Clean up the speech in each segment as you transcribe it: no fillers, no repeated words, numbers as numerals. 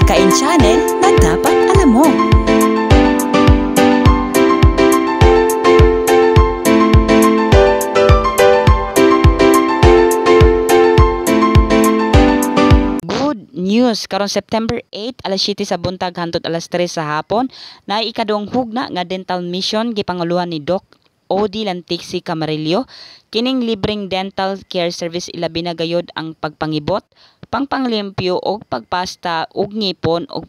pagkain channel na dapat alam mo. News karon September 8 alas 7 sa buntag hangtod alas 3 sa hapon na ikadong hugna nga dental mission gipanguluhan ni Doc Odi Lantiksi Camarillo. Kining libreng dental care service ilabi na gayud ang pagpangibot, pangpanglimpyo og pagpasta og ngipon og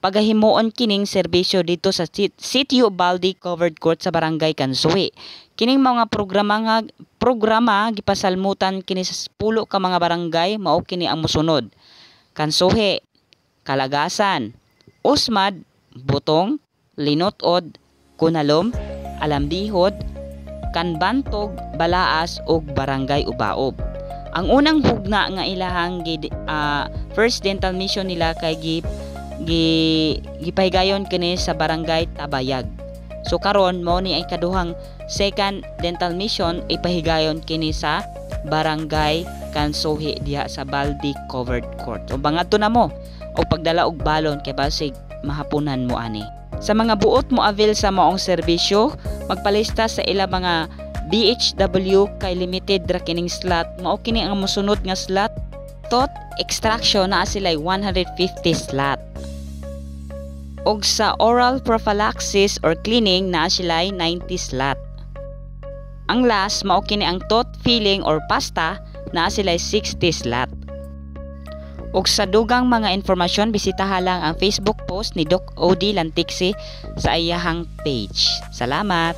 pagahimuon kining serbisyo dito sa Sitio Baldi Covered Court sa Barangay Kansuhi. Kining mga programa gipasalmutan kini sa 10 ka mga barangay mao kini ang mosunod: Kansuhi, Kalagasan, Usmad, Butong, Linotod, Kunalom, Alambihod, Kanbantog, Balaas ug Barangay Ubaob. Ang unang hugna nga ilahang first dental mission nila kay gipahigayon kini sa Barangay Tabayag. So karon mao ni ay kaduhang second dental mission ipahigayon kini sa Barangay Kansuhi diha sa Baldi Covered Court. O bangadto na mo o pagdala og balon kay basig mahapunan mo ani. Sa mga buot mo avail sa maong serbisyo, magpalista sa ila mga BHW kay limited ra kining slot. Mao kini ang mosunod nga slot. Tooth extraction naa sila'y 150 slot. Og sa oral prophylaxis or cleaning naa sila'y 90 slot. Ang last mao kini ang tooth filling or pasta naa sila'y 60 slot. Ug sa dugang mga informasyon bisitaha lang ang Facebook post ni Doc Odi Lantiksi sa iyahang page. Salamat.